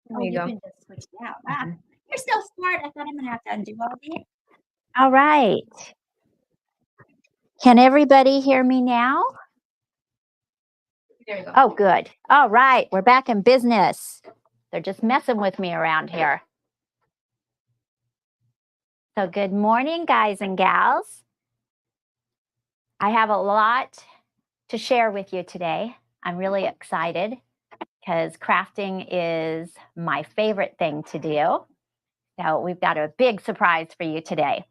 There Oh, you you go. can just switch it out. Ah, Mhm. you're so smart. I thought I'm gonna have to undo all these. All right. Can everybody hear me now? There you go. Oh, good. All right. We're back in business. They're just messing with me around here. So, good morning, guys and gals. I have a lot to share with you today. I'm really excited because crafting is my favorite thing to do. So, we've got a big surprise for you today.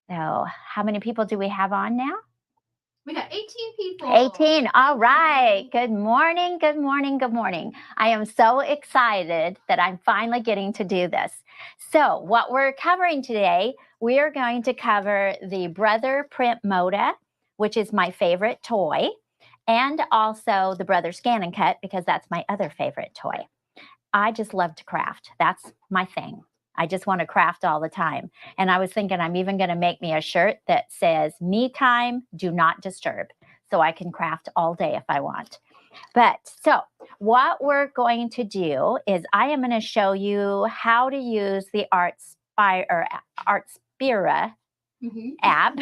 So, how many people do we have on now? We got 18 people. 18. All right. Good morning. Good morning. Good morning. I am so excited that I'm finally getting to do this. So, what we're covering today, we are going to cover the Brother Print Moda, which is my favorite toy, and also the Brother Scan and Cut, because that's my other favorite toy. I just love to craft. That's my thing. I just want to craft all the time. And I was thinking I'm even going to make me a shirt that says, "Me time, do not disturb," so I can craft all day if I want. But so what we're going to do is I am going to show you how to use the Artspira app.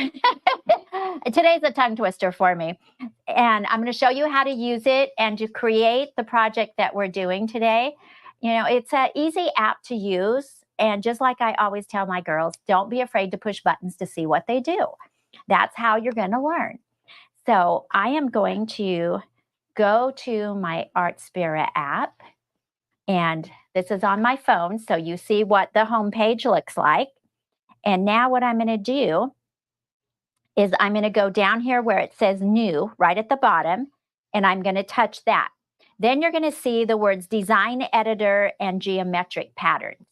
Today's a tongue twister for me. And I'm going to show you how to use it and to create the project that we're doing today. You know, it's an easy app to use. And just like I always tell my girls, don't be afraid to push buttons to see what they do. That's how you're going to learn. So I am going to go to my Artspira app. And this is on my phone. So you see what the home page looks like. And now what I'm going to do is I'm going to go down here where it says new right at the bottom, and I'm going to touch that. Then you're going to see the words design editor and geometric patterns.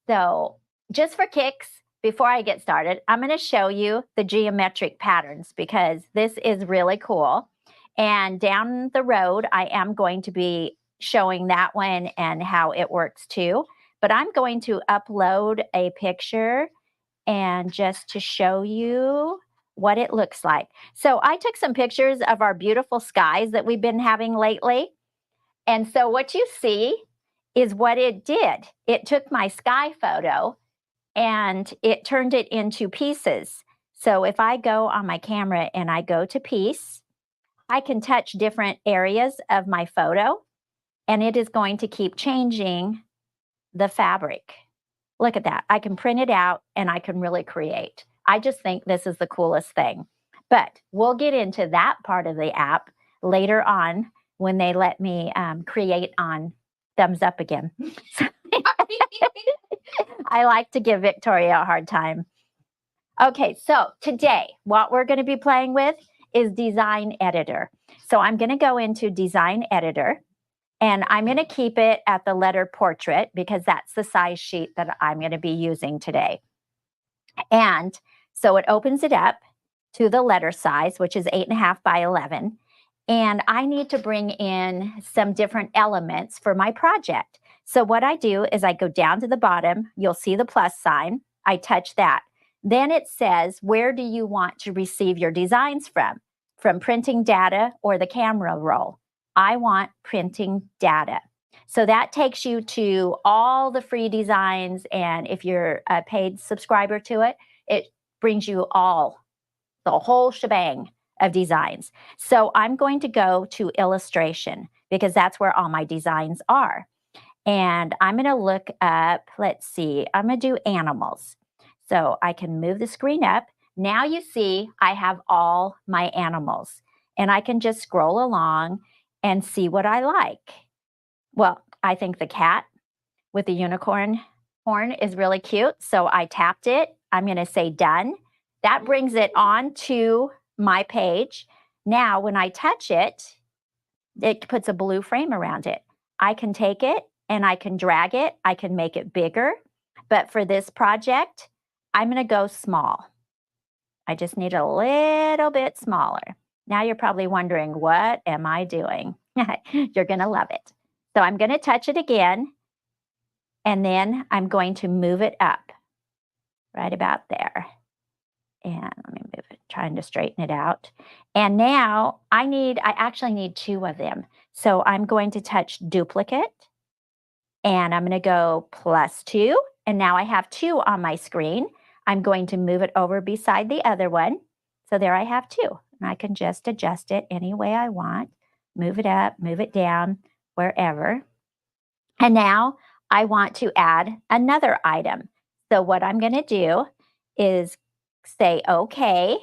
So just for kicks, before I get started, I'm going to show you the geometric patterns because this is really cool. And down the road, I am going to be showing that one and how it works too. But I'm going to upload a picture and just to show you what it looks like. So I took some pictures of our beautiful skies that we've been having lately. And so what you see is what it did. It took my sky photo and it turned it into pieces. So if I go on my camera and I go to piece, I can touch different areas of my photo and it is going to keep changing the fabric. Look at that. I can print it out and I can really create. I just think this is the coolest thing. But we'll get into that part of the app later on when they let me create on Thumbs Up again. I like to give Victoria a hard time. Okay, so today what we're going to be playing with is Design Editor. So I'm going to go into Design Editor. And I'm going to keep it at the letter portrait because that's the size sheet that I'm going to be using today. And so it opens it up to the letter size, which is 8.5 by 11. And I need to bring in some different elements for my project. So what I do is I go down to the bottom. You'll see the plus sign. I touch that. Then it says, where do you want to receive your designs from printing data or the camera roll? I want printing data. So that takes you to all the free designs. And if you're a paid subscriber to it, it brings you the whole shebang of designs. So I'm going to go to illustration because that's where all my designs are. And I'm going to look up, let's see, I'm going to do animals. So I can move the screen up. Now you see I have all my animals and I can just scroll along and see what I like. Well, I think the cat with the unicorn horn is really cute. So I tapped it. I'm going to say done. That brings it on to my page. Now, when I touch it, it puts a blue frame around it. I can take it and I can drag it. I can make it bigger. But for this project, I'm going to go small. I just need a little bit smaller. Now you're probably wondering, what am I doing? You're going to love it. So I'm going to touch it again, and then I'm going to move it up right about there. And let me move it, trying to straighten it out. And now I actually need two of them. So I'm going to touch duplicate, and I'm going to go +2, and now I have 2 on my screen. I'm going to move it over beside the other one. So there I have 2, and I can just adjust it any way I want. Move it up, move it down, wherever. And now I want to add another item. So what I'm going to do is say OK.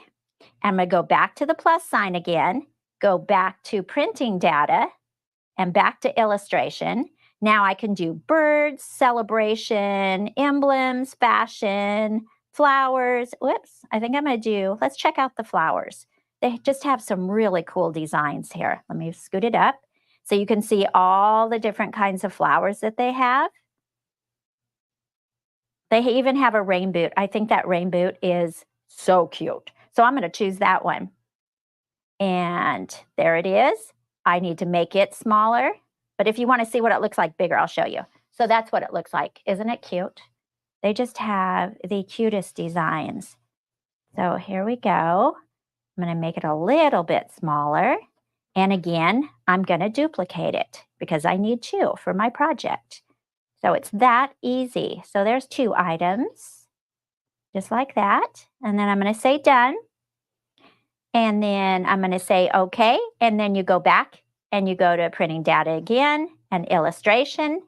I'm going to go back to the plus sign again, go back to printing data, and back to illustration. Now I can do birds, celebration, emblems, fashion, flowers. Whoops, I think I'm going to do, let's check out the flowers. They just have some really cool designs here. Let me scoot it up so you can see all the different kinds of flowers that they have. They even have a rain boot. I think that rain boot is so cute. So I'm going to choose that one. And there it is. I need to make it smaller. But if you want to see what it looks like bigger, I'll show you. So that's what it looks like. Isn't it cute? They just have the cutest designs. So here we go. I'm going to make it a little bit smaller. And again, I'm going to duplicate it because I need 2 for my project. So it's that easy. So there's 2 items, just like that. And then I'm going to say done. And then I'm going to say OK. And then you go back and you go to printing data again and illustration.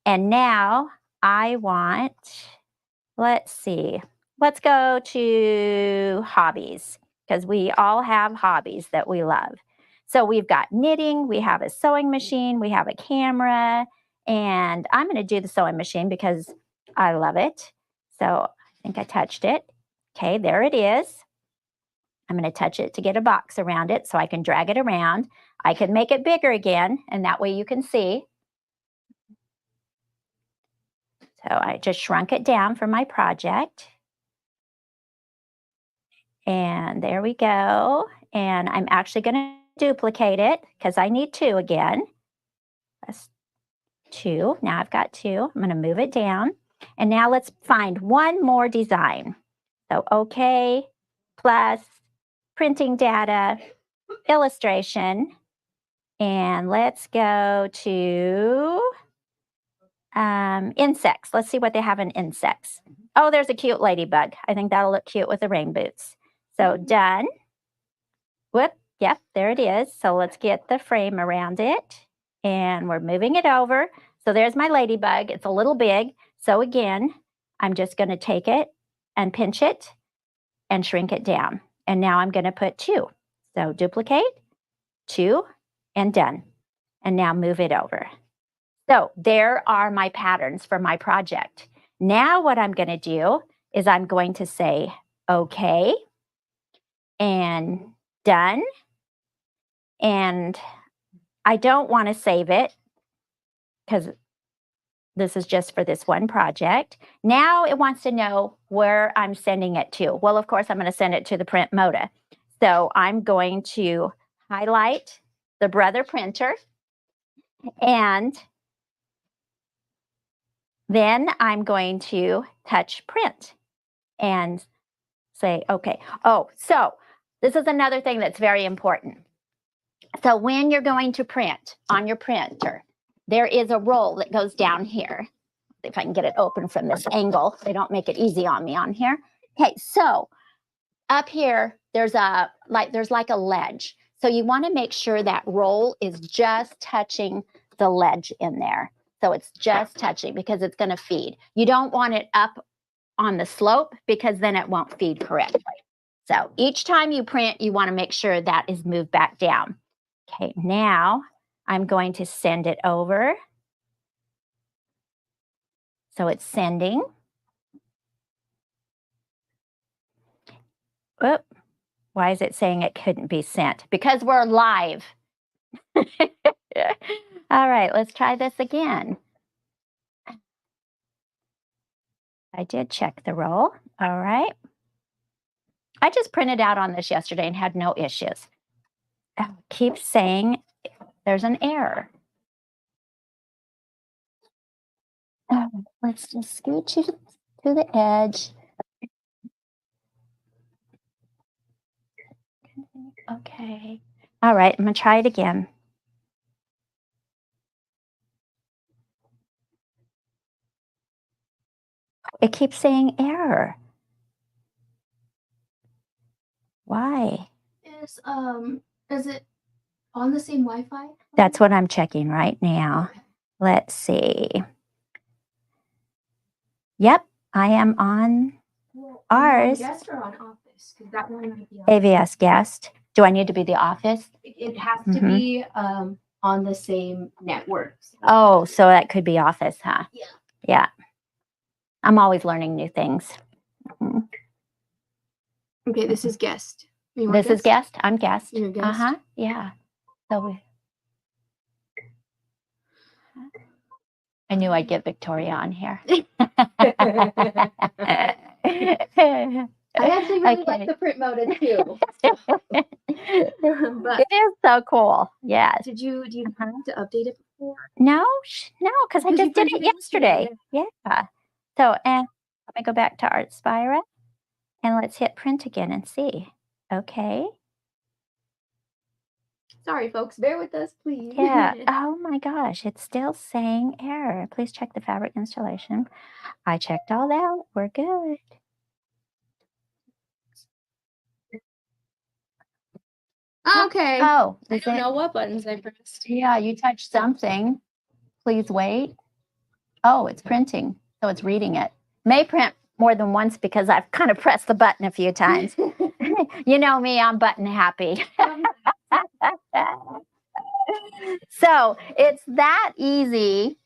And now I want, let's see, let's go to hobbies because we all have hobbies that we love. So we've got knitting, we have a sewing machine, we have a camera, and I'm going to do the sewing machine because I love it. So I think I touched it. Okay, there it is. I'm going to touch it to get a box around it so I can drag it around. I can make it bigger again, and that way you can see. So I just shrunk it down for my project. And there we go. And I'm actually going to duplicate it because I need 2 again. That's 2. Now I've got 2. I'm going to move it down. And now let's find one more design. So OK, plus printing data, illustration. And let's go to insects. Let's see what they have in insects. Oh, there's a cute ladybug. I think that'll look cute with the rain boots. So done. Whoop. Yep, there it is. So let's get the frame around it. And we're moving it over. So there's my ladybug. It's a little big. So again, I'm just going to take it and pinch it and shrink it down. And now I'm going to put 2. So duplicate, 2, and done. And now move it over. So there are my patterns for my project. Now what I'm going to do is I'm going to say OK and done. And I don't want to save it because this is just for this one project. Now it wants to know where I'm sending it to. Well, of course, I'm going to send it to the print Moda. So I'm going to highlight the Brother printer, and then I'm going to touch print and say, OK. Oh, so this is another thing that's very important. So when you're going to print on your printer, there is a roll that goes down here. If I can get it open from this angle, they don't make it easy on me on here. Okay, so up here, there's like a ledge. So you want to make sure that roll is just touching the ledge in there. So it's just touching because it's going to feed. You don't want it up on the slope because then it won't feed correctly. So each time you print, you want to make sure that is moved back down. Okay, now I'm going to send it over. So it's sending. Oop. Why is it saying it couldn't be sent? Because we're live. All right, let's try this again. I did check the roll. All right. I just printed out on this yesterday and had no issues. Oh, keeps saying there's an error. Oh, let's just scooch it to the edge. Okay. All right, I'm going to try it again. it keeps saying error. Why? Is it on the same Wi-Fi? That's what I'm checking right now. Okay. Let's see. Yep, I am on Well, ours. Guest or on Office? Because that one might be on. AVS guest. Do I need to be the office? It has to be on the same network. So. Oh, so that could be office, huh? Yeah. Yeah. I'm always learning new things. Mhm. Okay, this is guest. This is guest. I'm guest. You're guest. Uh-huh. Yeah. So I knew I'd get Victoria on here. I actually really like the print Moda too. But it is so cool. Yes. do you have to update it before? No, because I Because you just did printed it it yesterday. yesterday, Yeah. So, and let me go back to Artspira and let's hit print again and see. Okay. Sorry, folks. Bear with us, please. Yeah. Oh my gosh, it's still saying error. Please check the fabric installation. I checked all that. We're good. Okay. Oh, I don't know what buttons I pressed. Yeah, you touched something. Please wait. Oh, it's printing. So it's reading it. May print more than once because I've kind of pressed the button a few times. You know me, I'm button happy. So it's that easy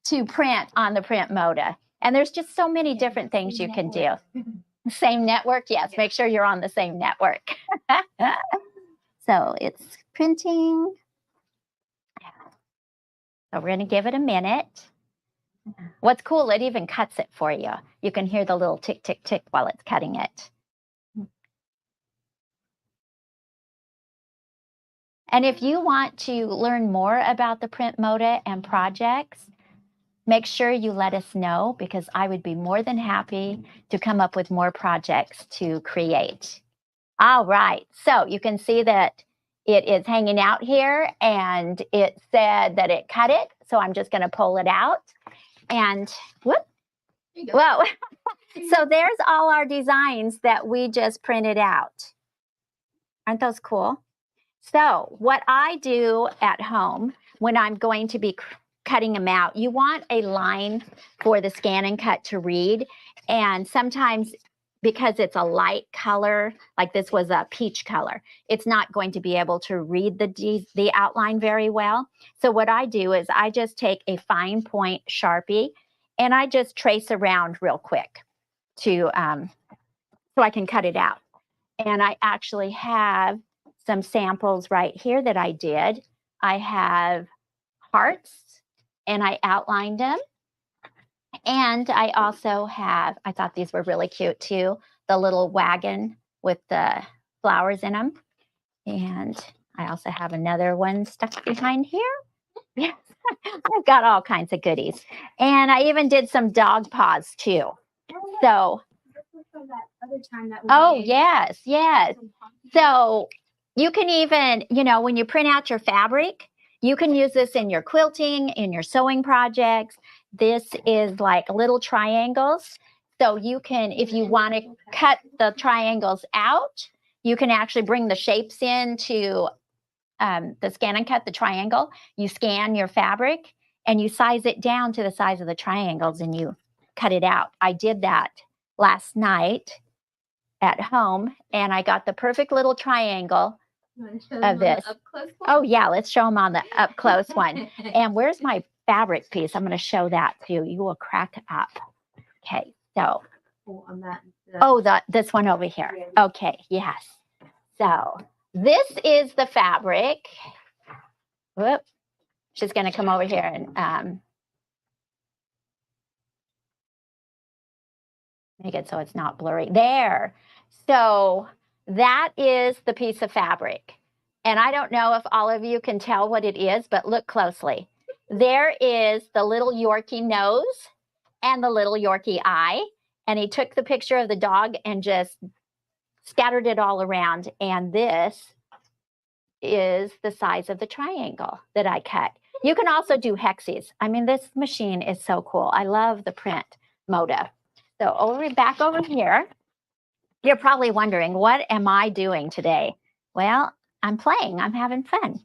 to print on the print Moda. And there's just so many different things you can do. Same network? Yes, make sure you're on the same network. So it's printing. So we're going to give it a minute. What's cool, it even cuts it for you. You can hear the little tick, tick, tick while it's cutting it. And if you want to learn more about the print Moda and projects, make sure you let us know because I would be more than happy to come up with more projects to create. All right, so you can see that it is hanging out here and it said that it cut it. So I'm just going to pull it out and whoop. Whoa. So there's all our designs that we just printed out. Aren't those cool? So what I do at home when I'm going to be cutting them out, you want a line for the scan and cut to read. And sometimes because it's a light color, like this was a peach color, it's not going to be able to read the outline very well. So what I do is I just take a fine point Sharpie and I just trace around real quick to so I can cut it out. And I actually have some samples right here that I did. I have hearts and I outlined them. And I also have, I thought these were really cute too, the little wagon with the flowers in them. And I also have another one stuck behind here. Yes, I've got all kinds of goodies. And I even did some dog paws too. So, oh, yes, yes. So you can even, you know, when you print out your fabric, you can use this in your quilting, in your sewing projects. This is like little triangles. So you can, if you want to cut the triangles out, you can actually bring the shapes into the scan and cut the triangle. You scan your fabric and you size it down to the size of the triangles and you cut it out. I did that last night at home and I got the perfect little triangle of this. Oh yeah, let's show them on the up close one. And where's my fabric piece? I'm going to show that to you. You will crack up. Okay, so this one over here. Okay, yes. So this is the fabric. Whoop. She's going to come over here and make it so it's not blurry. There. So that is the piece of fabric. And I don't know if all of you can tell what it is, but look closely. There is the little Yorkie nose and the little Yorkie eye. And he took the picture of the dog and just scattered it all around. And this is the size of the triangle that I cut. You can also do hexes. I mean, this machine is so cool. I love the print. Moda. So back over here, you're probably wondering, what am I doing today? Well, I'm playing. I'm having fun.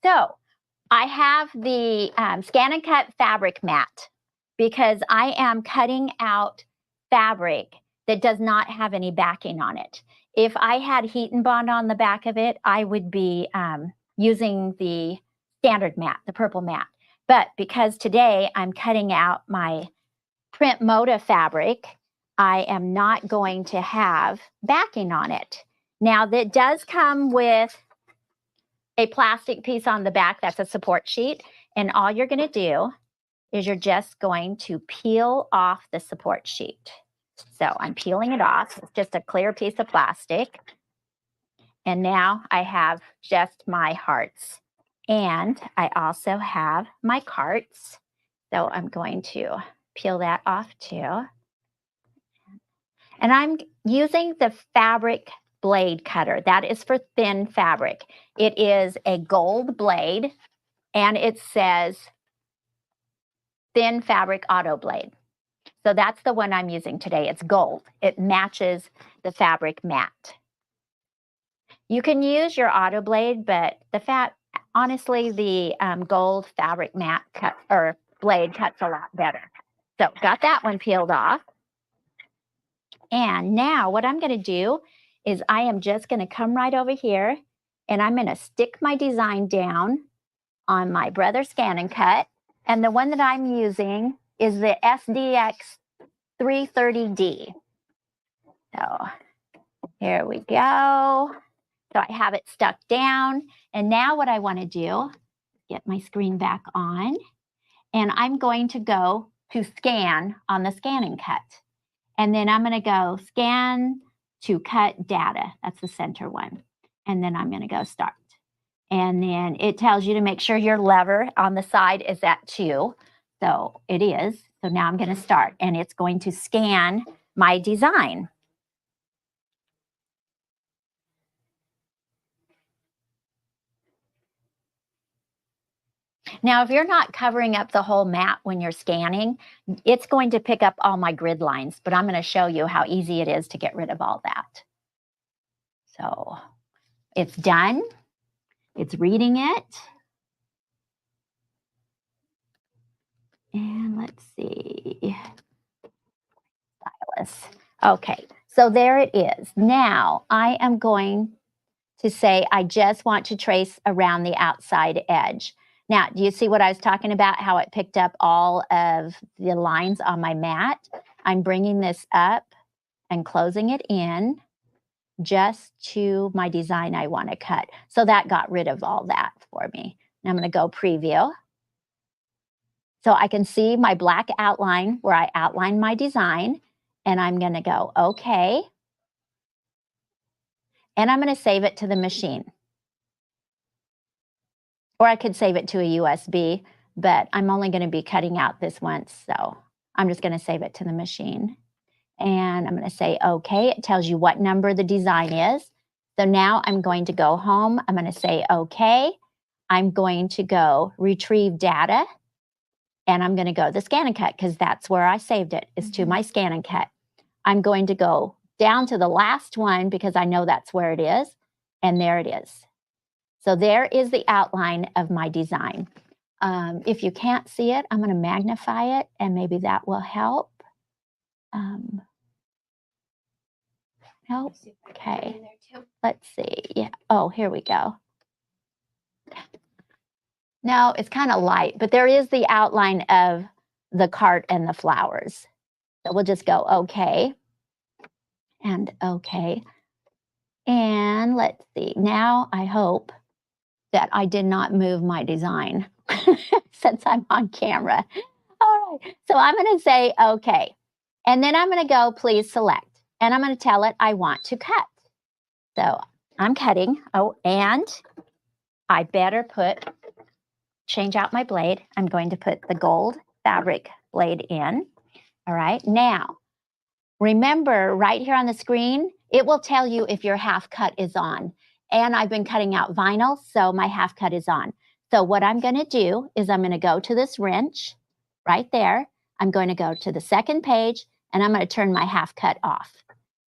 So I have the Scan and Cut fabric mat because I am cutting out fabric that does not have any backing on it. If I had heat and bond on the back of it, I would be using the standard mat, the purple mat. But because today I'm cutting out my print Moda fabric, I am not going to have backing on it. Now, that does come with a plastic piece on the back that's a support sheet, and all you're going to do is you're just going to peel off the support sheet. So I'm peeling it off. It's just a clear piece of plastic. And now I have just my hearts. And I also have my carts. So I'm going to peel that off too. And I'm using the fabric blade cutter. That is for thin fabric. It is a gold blade, and it says thin fabric auto blade. So that's the one I'm using today. It's gold. It matches the fabric mat. You can use your auto blade, but honestly, the gold fabric mat blade cuts a lot better. So got that one peeled off. And now what I'm going to do is I am just going to come right over here, and I'm going to stick my design down on my Brother Scan and Cut. And the one that I'm using is the SDX 330D. So here we go. So I have it stuck down. And now what I want to do, get my screen back on, and I'm going to go to scan on the Scan and Cut. And then I'm going to go scan to cut data. That's the center one. And then I'm going to go start. And then it tells you to make sure your lever on the side is at 2. So it is. So now I'm going to start, and it's going to scan my design. Now, if you're not covering up the whole mat when you're scanning, it's going to pick up all my grid lines, but I'm going to show you how easy it is to get rid of all that. So it's done. It's reading it. And let's see. Stylus. Okay, so there it is. Now I am going to say I just want to trace around the outside edge. Now, do you see what I was talking about, how it picked up all of the lines on my mat? I'm bringing this up and closing it in just to my design I want to cut. So that got rid of all that for me. Now I'm going to go preview. So I can see my black outline where I outline my design, and I'm going to go okay. And I'm going to save it to the machine. Or I could save it to a USB, but I'm only going to be cutting out this once, so I'm just going to save it to the machine. And I'm going to say okay. It tells you what number the design is. So now I'm going to go home. I'm going to say okay. I'm going to go retrieve data, and I'm going to go the Scan and Cut because that's where I saved it, is to my Scan and Cut. I'm going to go down to the last one because I know that's where it is, and there it is. So there is the outline of my design. If you can't see it, I'm going to magnify it, and maybe that will help. Help. Okay. Let's see. Yeah. Oh, here we go. No, it's kind of light, but there is the outline of the cart and the flowers. So we'll just go okay and okay. And let's see. Now I hope that I did not move my design since I'm on camera. All right. So I'm going to say okay. And then I'm going to go please select. And I'm going to tell it I want to cut. So I'm cutting. Oh, and I better change out my blade. I'm going to put the gold fabric blade in. All right. Now, remember right here on the screen, it will tell you if your half cut is on. And I've been cutting out vinyl, so my half cut is on. So what I'm going to do is I'm going to go to this wrench right there. I'm going to go to the second page and I'm going to turn my half cut off.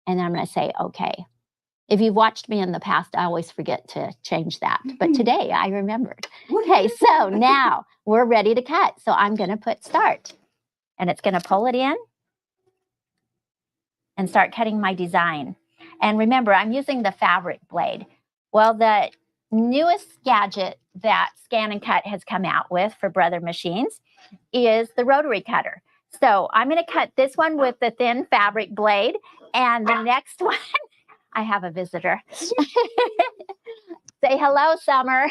And then I'm going to say, okay. If you've watched me in the past, I always forget to change that. But today I remembered. Okay, so now we're ready to cut. So I'm going to put start. And it's going to pull it in and start cutting my design. And remember, I'm using the fabric blade. Well, the newest gadget that Scan and Cut has come out with for Brother Machines is the rotary cutter. So I'm going to cut this one with the thin fabric blade, and the next one, I have a visitor. Say hello, Summer.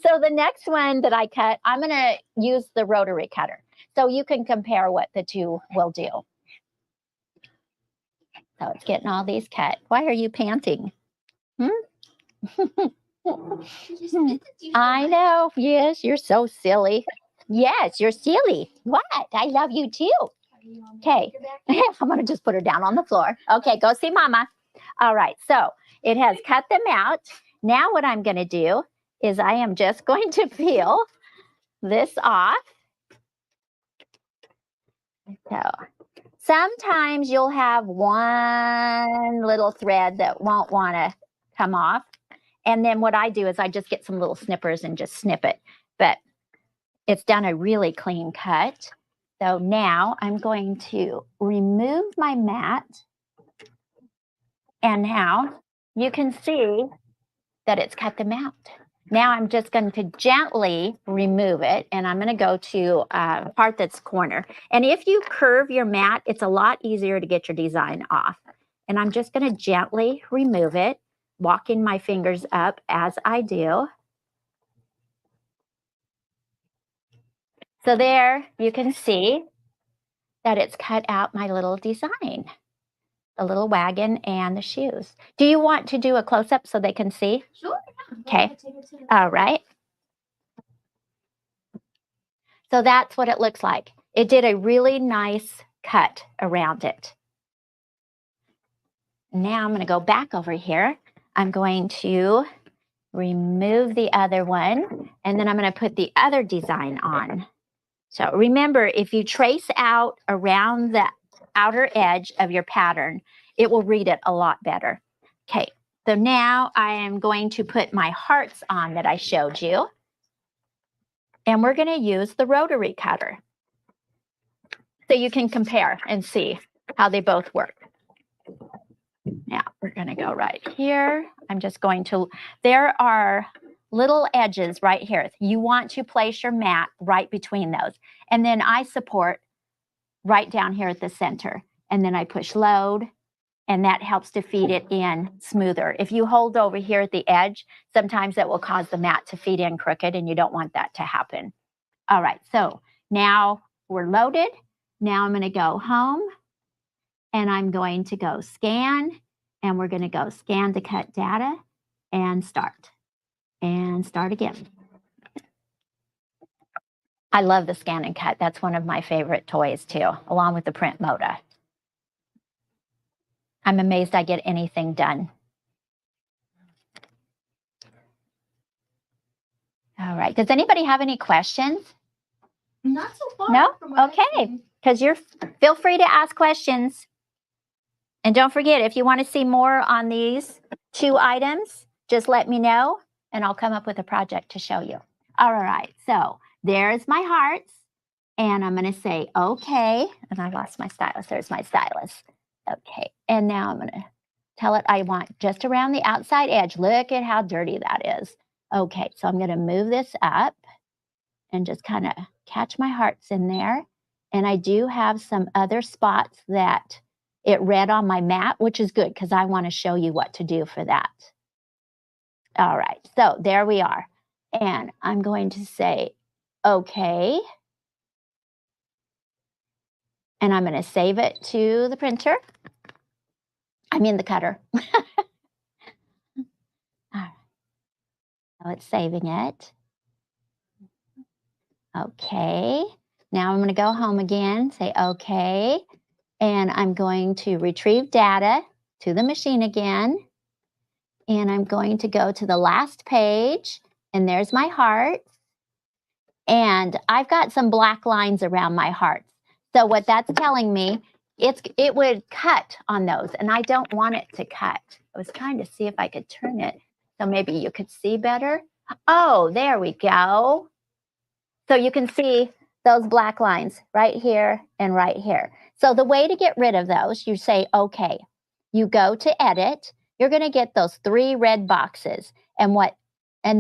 So the next one that I cut, I'm going to use the rotary cutter. So you can compare what the two will do. So it's getting all these cut. Why are you panting? I know. Yes, you're so silly. Yes, you're silly. What? I love you too. Okay. I'm going to just put her down on the floor. Okay, go see Mama. All right. So it has cut them out. Now what I'm going to do is I am just going to peel this off. So sometimes you'll have one little thread that won't want to come off. And then what I do is I just get some little snippers and just snip it. But it's done a really clean cut. So now I'm going to remove my mat. And now you can see that it's cut them out. Now I'm just going to gently remove it, and I'm going to go to a part that's corner. And if you curve your mat, it's a lot easier to get your design off. And I'm just going to gently remove it, walking my fingers up as I do. So there you can see that it's cut out my little design, the little wagon and the shoes. Do you want to do a close-up so they can see? Sure. Okay. All right. So that's what it looks like. It did a really nice cut around it. Now I'm going to go back over here. I'm going to remove the other one, and then I'm going to put the other design on. So remember, if you trace out around the outer edge of your pattern, it will read it a lot better. Okay, so now I am going to put my hearts on that I showed you. And we're going to use the rotary cutter. So you can compare and see how they both work. Now we're going to go right here. I'm just going to, there are little edges right here. You want to place your mat right between those. And then I support right down here at the center. And then I push load, and that helps to feed it in smoother. If you hold over here at the edge, sometimes that will cause the mat to feed in crooked, and you don't want that to happen. All right, so now we're loaded. Now I'm going to go home, and I'm going to go scan, and we're going to go scan to cut data and start again. I love the scan and cut. That's one of my favorite toys too, along with the print Moda. I'm amazed I get anything done. All right. Does anybody have any questions? Not so far. No? From what I've Okay. seen. Because feel free to ask questions. And don't forget, if you want to see more on these two items, just let me know and I'll come up with a project to show you. All right. So there's my hearts. And I'm going to say, okay. And I lost my stylus. There's my stylus. Okay. And now I'm going to tell it I want just around the outside edge. Look at how dirty that is. Okay. So I'm going to move this up and just kind of catch my hearts in there. And I do have some other spots that it read on my mat, which is good because I want to show you what to do for that. All right. So there we are. And I'm going to say, okay. And I'm going to save it to the printer. I mean the cutter. All right. So it's saving it. Okay. Now I'm going to go home again, say okay. And I'm going to retrieve data to the machine again. And I'm going to go to the last page. And there's my heart. And I've got some black lines around my hearts. So what that's telling me, it would cut on those, and I don't want it to cut. I was trying to see if I could turn it so maybe you could see better. Oh, there we go. So you can see those black lines right here and right here. So the way to get rid of those, you say, okay, you go to edit, you're going to get those 3 red boxes. And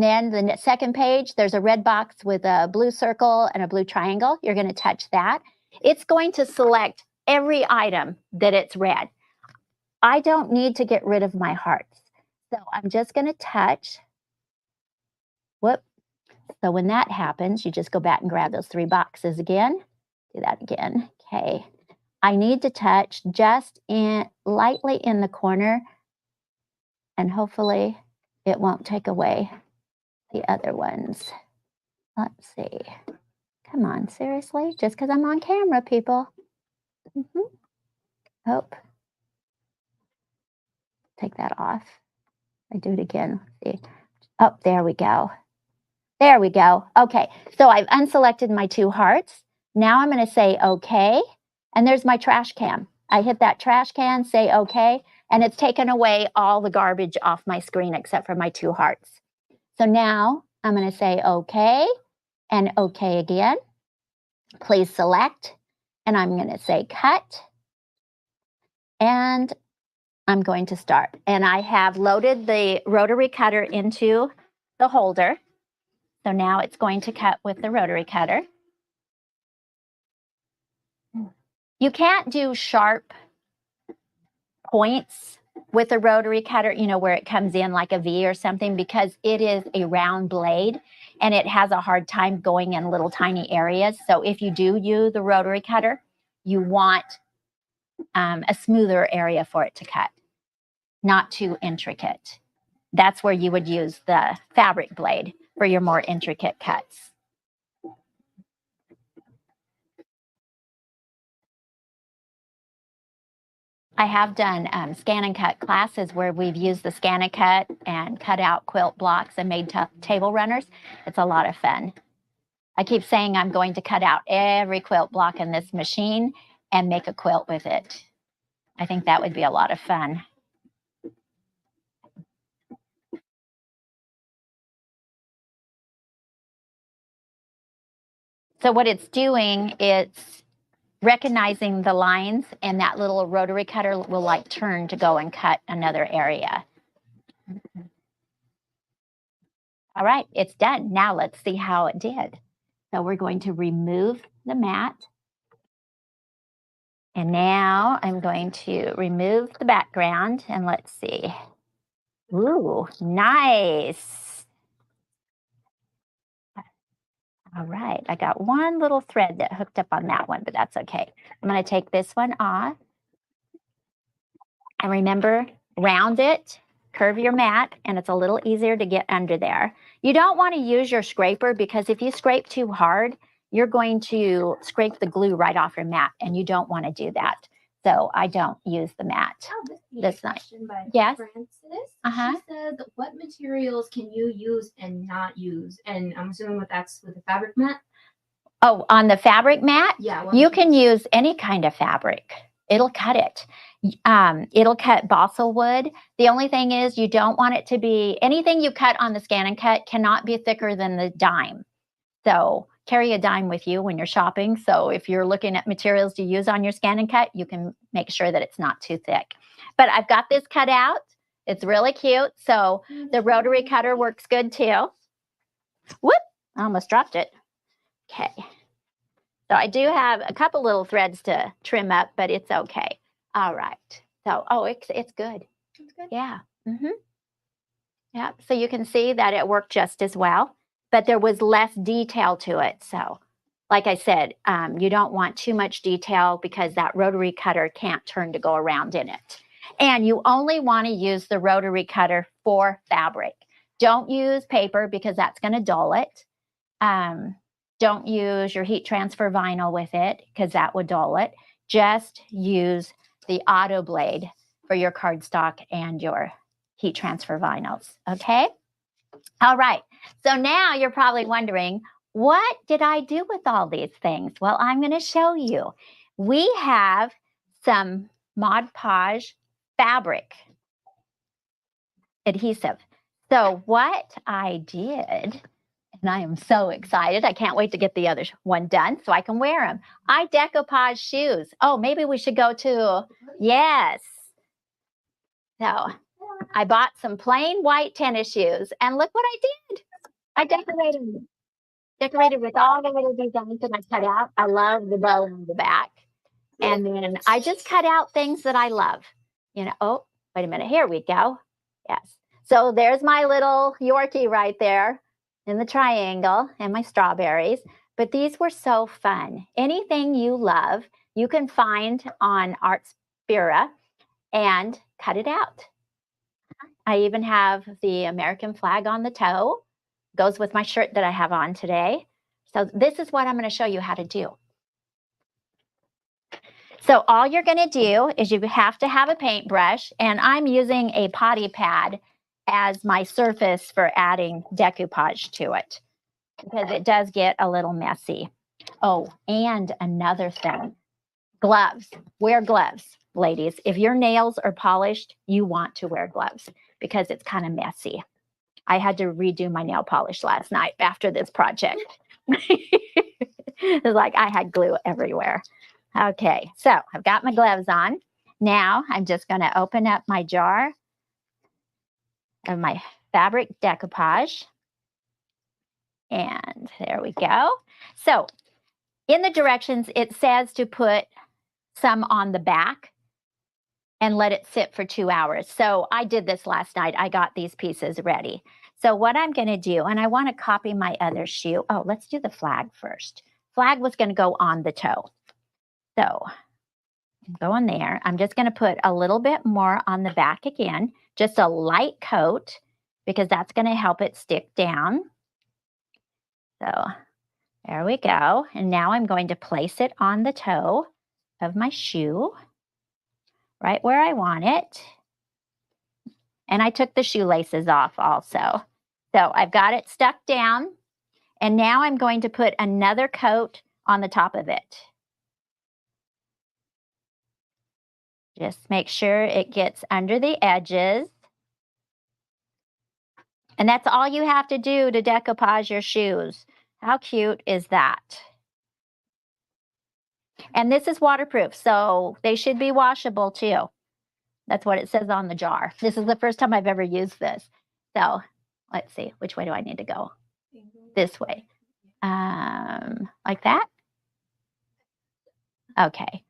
then the second page, there's a red box with a blue circle and a blue triangle. You're going to touch that. It's going to select every item that it's red. I don't need to get rid of my hearts. So I'm just going to touch. Whoop. So when that happens, you just go back and grab those 3 boxes again. Do that again. Okay. I need to touch just lightly in the corner, and hopefully it won't take away the other ones. Let's see. Come on, seriously? Just because I'm on camera, people. Oh. Take that off. I do it again. Let's see. Oh, there we go. There we go. Okay, so I've unselected my 2 hearts. Now I'm going to say okay, and there's my trash can. I hit that trash can, say okay, and it's taken away all the garbage off my screen except for my 2 hearts. So now I'm going to say okay and okay again. Please select, and I'm going to say cut, and I'm going to start. And I have loaded the rotary cutter into the holder. So now it's going to cut with the rotary cutter. You can't do sharp points with a rotary cutter, you know, where it comes in like a V or something, because it is a round blade and it has a hard time going in little tiny areas. So if you do use the rotary cutter, you want a smoother area for it to cut, not too intricate. That's where you would use the fabric blade for your more intricate cuts. I have done scan and cut classes where we've used the scan and cut and cut out quilt blocks and made table runners. It's a lot of fun. I keep saying I'm going to cut out every quilt block in this machine and make a quilt with it. I think that would be a lot of fun. So what it's doing, it's recognizing the lines, and that little rotary cutter will like turn to go and cut another area. All right, it's done. Now let's see how it did. So we're going to remove the mat. And now I'm going to remove the background, and let's see. Ooh, nice. All right, I got one little thread that hooked up on that one, but that's okay. I'm going to take this one off. And remember, round it, curve your mat, and it's a little easier to get under there. You don't want to use your scraper, because if you scrape too hard, you're going to scrape the glue right off your mat, and you don't want to do that. So I don't use the mat. Oh, this night. By Yes. Francis. Uh-huh. She says, what materials can you use and not use? And I'm assuming that's with the fabric mat. Oh, on the fabric mat? Yeah. You can use any kind of fabric. It'll cut it. It'll cut balsa wood. The only thing is you don't want it to be, anything you cut on the scan and cut cannot be thicker than the dime. So carry a dime with you when you're shopping. So if you're looking at materials to use on your scan and cut, you can make sure that it's not too thick. But I've got this cut out. It's really cute. So the rotary cutter works good too. Whoop, I almost dropped it. Okay. So I do have a couple little threads to trim up, but it's okay. All right. So, oh, it's good. It's good. Yeah. Yeah. So you can see that it worked just as well, but there was less detail to it. So like I said, you don't want too much detail because that rotary cutter can't turn to go around in it. And you only want to use the rotary cutter for fabric. Don't use paper because that's going to dull it. Don't use your heat transfer vinyl with it because that would dull it. Just use the auto blade for your cardstock and your heat transfer vinyls, okay? All right, so now you're probably wondering, what did I do with all these things? Well, I'm going to show you. We have some Mod Podge fabric adhesive. So what I did, and I am so excited. I can't wait to get the other one done so I can wear them. I decoupage shoes. Oh, maybe we should go to, yes. So I bought some plain white tennis shoes, and look what I did. I decorated with all the little designs that I cut out. I love the bow on the back. And then I just cut out things that I love. You know, oh, wait a minute. Here we go. Yes. So there's my little Yorkie right there in the triangle and my strawberries. But these were so fun. Anything you love, you can find on Artspira and cut it out. I even have the American flag on the toe. Goes with my shirt that I have on today. So this is what I'm going to show you how to do. So all you're going to do is you have to have a paintbrush, and I'm using a potty pad as my surface for adding decoupage to it because it does get a little messy. Oh, and another thing, gloves. Wear gloves, ladies. If your nails are polished, you want to wear gloves because it's kind of messy. I had to redo my nail polish last night after this project. It's like I had glue everywhere. Okay, so I've got my gloves on. Now I'm just going to open up my jar of my fabric decoupage. And there we go. So in the directions, it says to put some on the back and let it sit for 2 hours. So I did this last night. I got these pieces ready. So what I'm going to do, and I want to copy my other shoe. Oh, let's do the flag first. Flag was going to go on the toe. So I'm going there. I'm just going to put a little bit more on the back again, just a light coat, because that's going to help it stick down. So there we go. And now I'm going to place it on the toe of my shoe, right where I want it. And I took the shoelaces off also. So I've got it stuck down. And now I'm going to put another coat on the top of it. Just make sure it gets under the edges. And that's all you have to do to decoupage your shoes. How cute is that? And this is waterproof, so they should be washable too. That's what it says on the jar. This is the first time I've ever used this. So let's see, which way do I need to go? This way. Like that? Okay.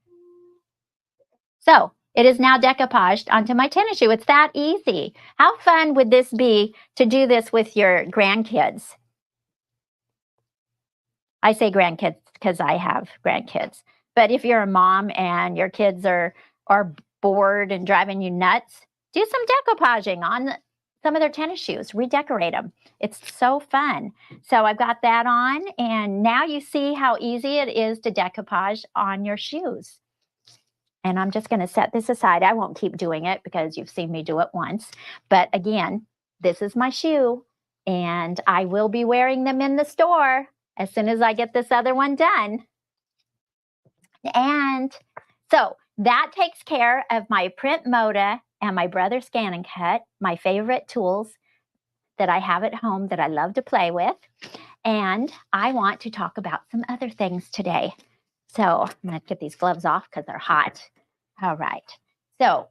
So it is now decoupaged onto my tennis shoe. It's that easy. How fun would this be to do this with your grandkids? I say grandkids because I have grandkids. But if you're a mom and your kids are bored and driving you nuts, do some decoupaging on some of their tennis shoes. Redecorate them. It's so fun. So I've got that on, and now you see how easy it is to decoupage on your shoes. And I'm just going to set this aside. I won't keep doing it because you've seen me do it once. But again, this is my shoe, and I will be wearing them in the store as soon as I get this other one done. And so that takes care of my print Moda and my Brother Scan and Cut, my favorite tools that I have at home that I love to play with. And I want to talk about some other things today. So I'm going to get these gloves off because they're hot. All right. So,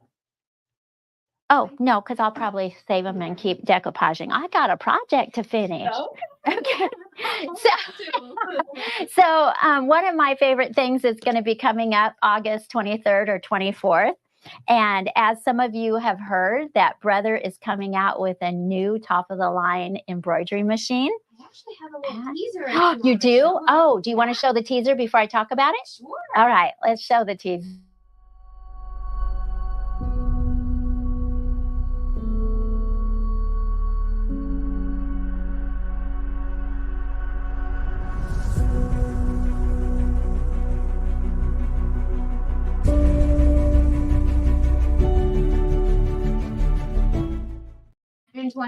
oh, no, because I'll probably save them and keep decoupaging. I got a project to finish. Oh. Okay. So one of my favorite things is going to be coming up August 23rd or 24th. And as some of you have heard, that Brother is coming out with a new top-of-the-line embroidery machine. I actually have a little teaser. You do? Oh, do you want to show the teaser before I talk about it? Sure. All right, let's show the teaser.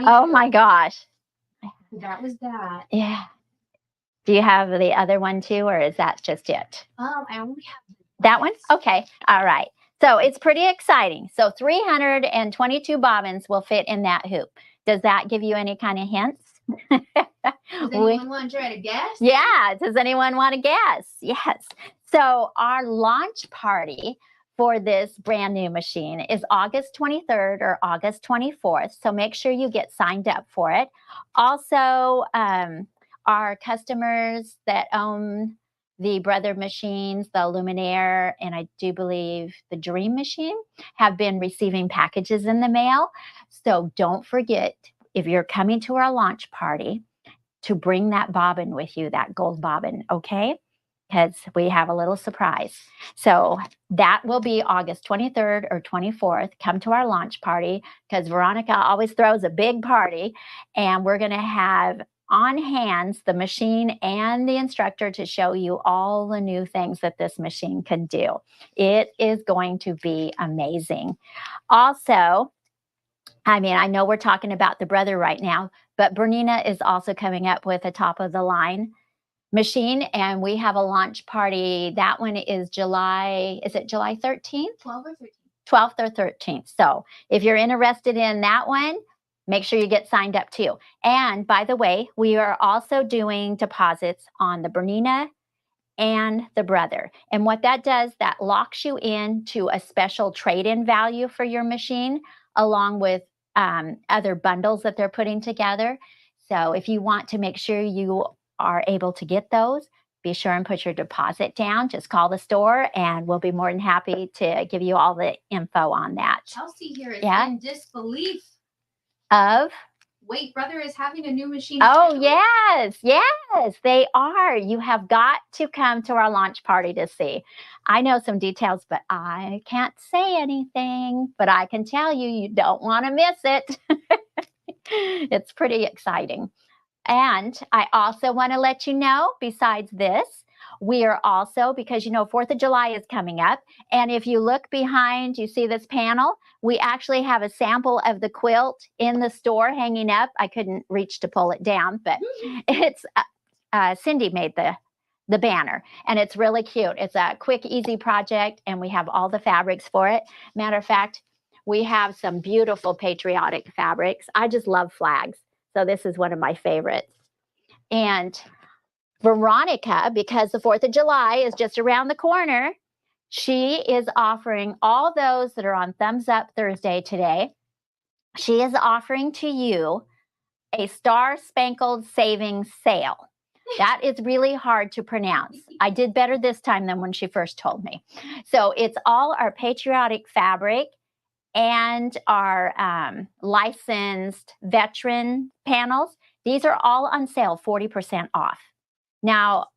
Oh my gosh. That was that. Yeah. Do you have the other one too, or is that just it? I only have That one? Okay. All right. So it's pretty exciting. So 322 bobbins will fit in that hoop. Does that give you any kind of hints? Does anyone want to try to guess? Yeah. Does anyone want to guess? Yes. So our launch party for this brand new machine is August 23rd or August 24th. So make sure you get signed up for it. Also, our customers that own the Brother machines, the Luminaire, and I do believe the Dream machine have been receiving packages in the mail. So don't forget, if you're coming to our launch party, to bring that bobbin with you, that gold bobbin, okay? Because we have a little surprise. So that will be August 23rd or 24th. Come to our launch party because Veronica always throws a big party, and we're going to have on hands the machine and the instructor to show you all the new things that this machine can do. It is going to be amazing. Also, I mean, I know we're talking about the Brother right now, but Bernina is also coming up with a top of the line machine, and we have a launch party. That one is July 13th? 12 or 13. 12th or 13th. So if you're interested in that one, make sure you get signed up too. And by the way, we are also doing deposits on the Bernina and the Brother. And what that does, that locks you into a special trade-in value for your machine, along with other bundles that they're putting together. So if you want to make sure you are able to get those, be sure and put your deposit down. Just call the store and we'll be more than happy to give you all the info on that. Chelsea here is Yeah? in disbelief. Of? Wait, Brother is having a new machine. Oh, too? yes, they are. You have got to come to our launch party to see. I know some details, but I can't say anything. But I can tell you, you don't want to miss it. It's pretty exciting. And I also want to let you know, besides this, we are also, because 4th of July is coming up. And if you look behind, you see this panel, we actually have a sample of the quilt in the store hanging up. I couldn't reach to pull it down, but it's Cindy made the banner, and it's really cute. It's a quick, easy project, and we have all the fabrics for it. Matter of fact, we have some beautiful patriotic fabrics. I just love flags. So this is one of my favorites. And Veronica, because the 4th of July is just around the corner, she is offering all those that are on Thumbs Up Thursday today. She is offering to you a Star Spangled Savings Sale. That is really hard to pronounce. I did better this time than when she first told me. So it's all our patriotic fabric and our licensed veteran panels. These are all on sale, 40% off. Now,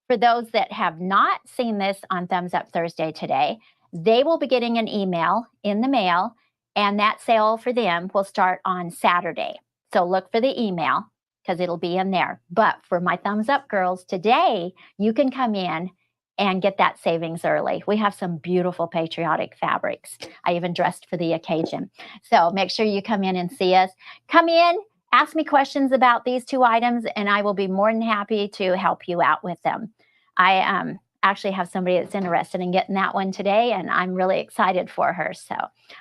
for those that have not seen this on Thumbs Up Thursday today, they will be getting an email in the mail, and that sale for them will start on Saturday. So look for the email because it'll be in there. But for my Thumbs Up girls today, you can come in and get that savings early. We have some beautiful patriotic fabrics. I even dressed for the occasion. So make sure you come in and see us. Come in, ask me questions about these two items, and I will be more than happy to help you out with them. I actually have somebody that's interested in getting that one today, and I'm really excited for her. So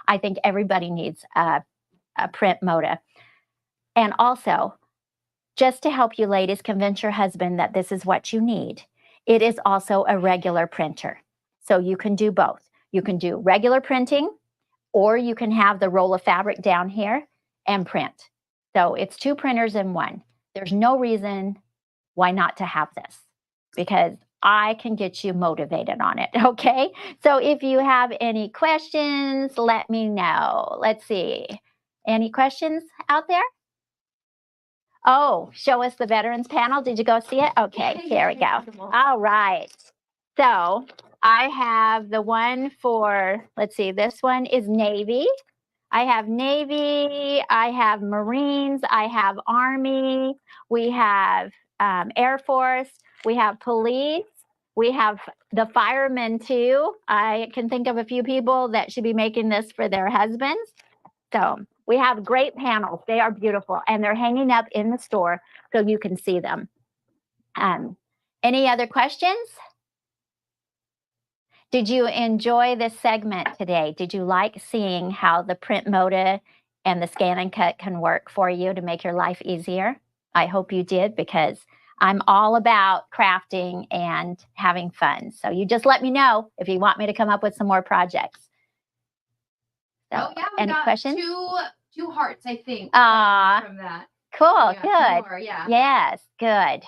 I think everybody needs a print Moda. And also, just to help you ladies convince your husband that this is what you need, it is also a regular printer. So you can do both. You can do regular printing, or you can have the roll of fabric down here and print. So it's two printers in one. There's no reason why not to have this, because I can get you motivated on it, okay? So if you have any questions, let me know. Let's see. Any questions out there? Oh, show us the veterans panel. Did you go see it? Okay, here we go. All right. So I have the one for, let's see, this one is Navy. I have Navy, I have Marines, I have Army, we have Air Force, we have police, we have the firemen too. I can think of a few people that should be making this for their husbands. So we have great panels. They are beautiful, and they're hanging up in the store so you can see them. Any other questions? Did you enjoy this segment today? Did you like seeing how the print Moda and the scan and cut can work for you to make your life easier? I hope you did, because I'm all about crafting and having fun. So you just let me know if you want me to come up with some more projects. So, Oh yeah, we any got questions? two hearts, I think, Ah, from that. cool, Yeah, good. more, yeah. Yes, good.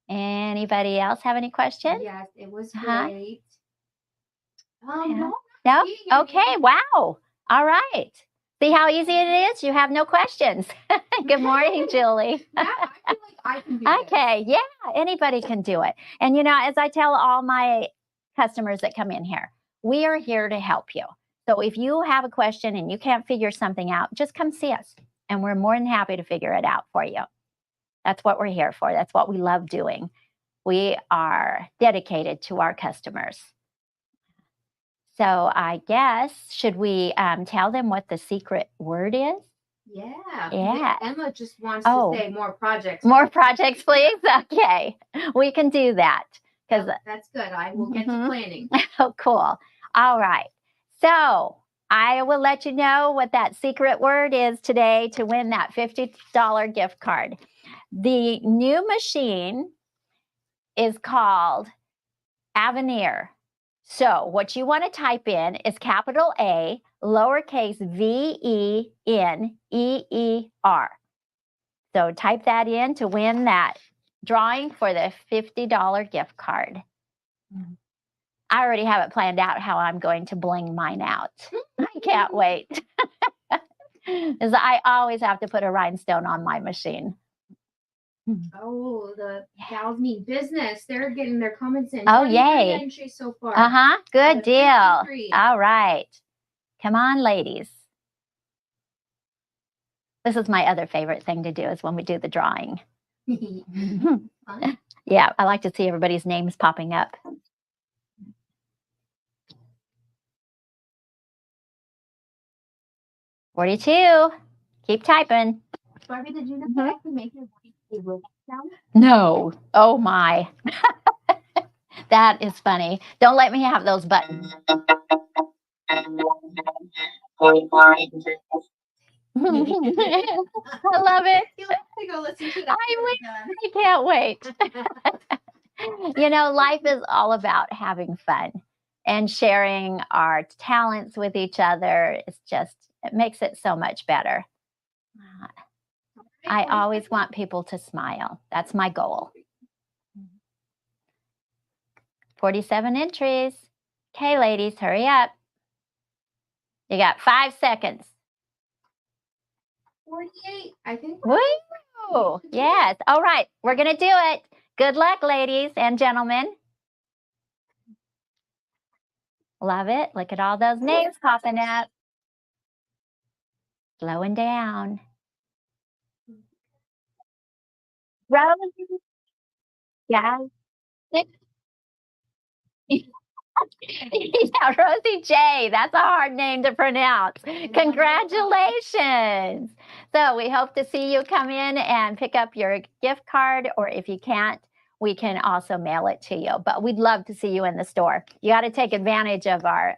Anybody else have any questions? Yes, it was Uh-huh. great. Yeah. No, No? seeing any. Okay, wow. All right. See how easy it is? You have no questions. Good morning, Julie. Yeah, I feel like I can do this. Okay, yeah, anybody can do it. And you know, as I tell all my customers that come in here, we are here to help you. So if you have a question and you can't figure something out, just come see us, and we're more than happy to figure it out for you. That's what we're here for. That's what we love doing. We are dedicated to our customers. So I guess, should we tell them what the secret word is? Yeah. Yeah. Emma just wants Oh. to say more projects. More projects, please? Okay, we can do that. Because That's good. I will get to planning. Oh, cool. All right. So I will let you know what that secret word is today to win that $50 gift card. The new machine is called Avenir. So what you want to type in is capital A, lowercase VENEER. So type that in to win that drawing for the $50 gift card. I already have it planned out how I'm going to bling mine out. I can't wait. Because I always have to put a rhinestone on my machine. Oh, the gals mean business. They're getting their comments in. Oh, 23 yay. entries so far. Good Out of deal. 53. All right. Come on, ladies. This is my other favorite thing to do, is when we do the drawing. Fun. Yeah, I like to see everybody's names popping up. $42. Keep typing. Barbie, did you know that I can make your voice a robot sound? No. Oh my. That is funny. Don't let me have those buttons. I love it. You have to go listen to that. I can't wait. You know, life is all about having fun and sharing our talents with each other. It's just, it makes it so much better. I always want people to smile. That's my goal. 47 entries. Okay, ladies, hurry up. You got 5 seconds. 48, I think. Woo! Yes. All right, we're going to do it. Good luck, ladies and gentlemen. Love it. Look at all those names popping up. Slowing down. Rosie. Yeah. Yeah, Rosie J. That's a hard name to pronounce. Congratulations. So we hope to see you come in and pick up your gift card, or if you can't, we can also mail it to you. But we'd love to see you in the store. You got to take advantage of our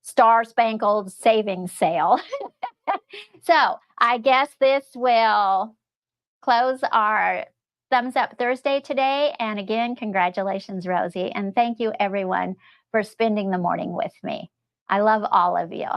Star Spangled Savings Sale. So I guess this will close our Thumbs Up Thursday today. And again, congratulations, Rosie. And thank you, everyone, for spending the morning with me. I love all of you.